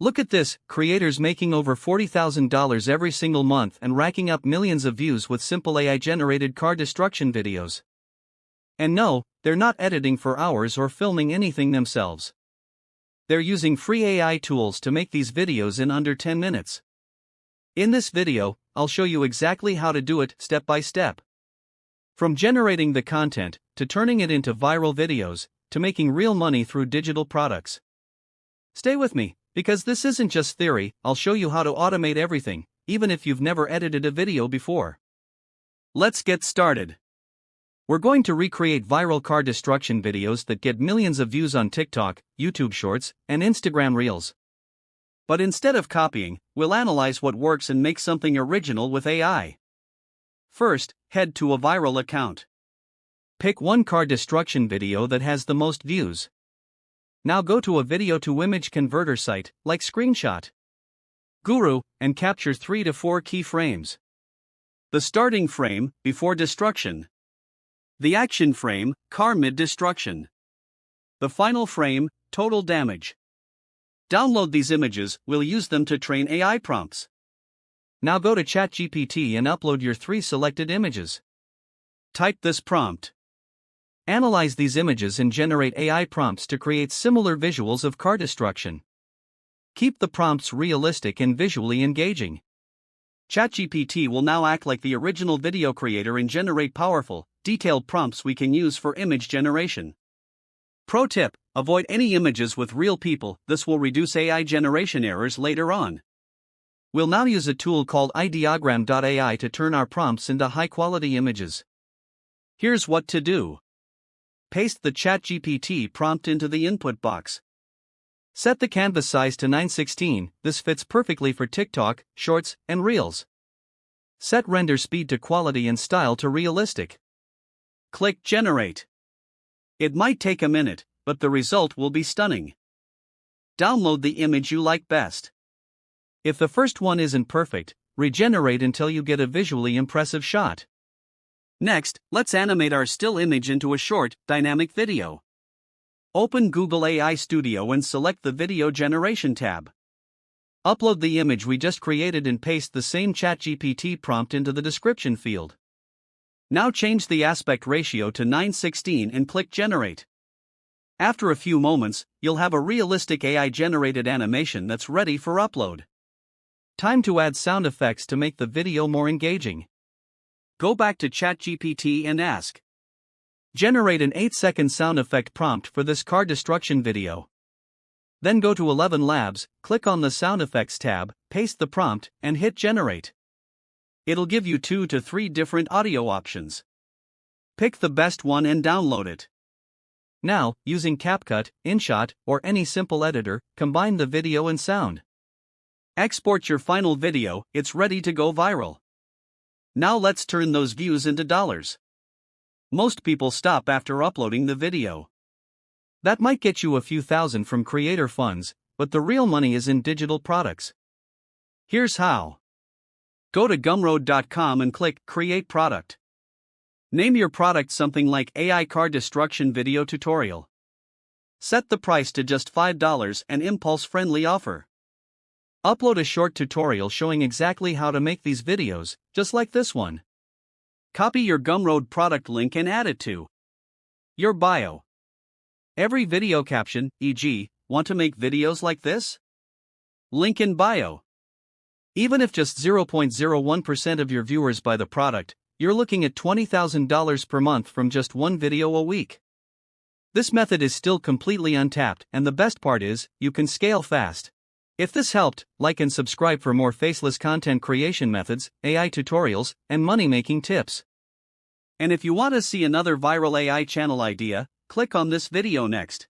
Look at this, creators making over $40,000 every single month and racking up millions of views with simple AI-generated car destruction videos. And no, they're not editing for hours or filming anything themselves. They're using free AI tools to make these videos in under 10 minutes. In this video, I'll show you exactly how to do it step by step. From generating the content, to turning it into viral videos, to making real money through digital products. Stay with me, because this isn't just theory. I'll show you how to automate everything, even if you've never edited a video before. Let's get started. We're going to recreate viral car destruction videos that get millions of views on TikTok, YouTube Shorts, and Instagram Reels. But instead of copying, we'll analyze what works and make something original with AI. First, head to a viral account. Pick one car destruction video that has the most views. Now go to a video-to-image converter site, like Screenshot, Gumroad, and capture 3 to 4 key frames. The starting frame, before destruction. The action frame, car mid-destruction. The final frame, total damage. Download these images, we'll use them to train AI prompts. Now go to ChatGPT and upload your 3 selected images. Type this prompt. Analyze these images and generate AI prompts to create similar visuals of car destruction. Keep the prompts realistic and visually engaging. ChatGPT will now act like the original video creator and generate powerful, detailed prompts we can use for image generation. Pro tip: avoid any images with real people, this will reduce AI generation errors later on. We'll now use a tool called IDog AI to turn our prompts into high-quality images. Here's what to do. Paste the ChatGPT prompt into the input box. Set the canvas size to 9:16, this fits perfectly for TikTok, Shorts, and Reels. Set render speed to quality and style to realistic. Click Generate. It might take a minute, but the result will be stunning. Download the image you like best. If the first one isn't perfect, regenerate until you get a visually impressive shot. Next, let's animate our still image into a short, dynamic video. Open Google AI Studio and select the Video Generation tab. Upload the image we just created and paste the same ChatGPT prompt into the description field. Now change the aspect ratio to 9:16 and click Generate. After a few moments, you'll have a realistic AI-generated animation that's ready for upload. Time to add sound effects to make the video more engaging. Go back to ChatGPT and ask. Generate an 8-second sound effect prompt for this car destruction video. Then go to 11 Labs, click on the Sound Effects tab, paste the prompt, and hit Generate. It'll give you 2 to 3 different audio options. Pick the best one and download it. Now, using CapCut, InShot, or any simple editor, combine the video and sound. Export your final video, it's ready to go viral. Now let's turn those views into dollars. Most people stop after uploading the video. That might get you a few thousand from creator funds, but the real money is in digital products. Here's how. Go to Gumroad.com and click Create Product. Name your product something like AI Car Destruction Video Tutorial. Set the price to just $5, an impulse-friendly offer. Upload a short tutorial showing exactly how to make these videos, just like this one. Copy your Gumroad product link and add it to your bio. Every video caption, e.g., want to make videos like this? Link in bio. Even if just 0.01% of your viewers buy the product, you're looking at $20,000 per month from just one video a week. This method is still completely untapped, and the best part is, you can scale fast. If this helped, like and subscribe for more faceless content creation methods, AI tutorials, and money-making tips. And if you want to see another viral AI channel idea, click on this video next.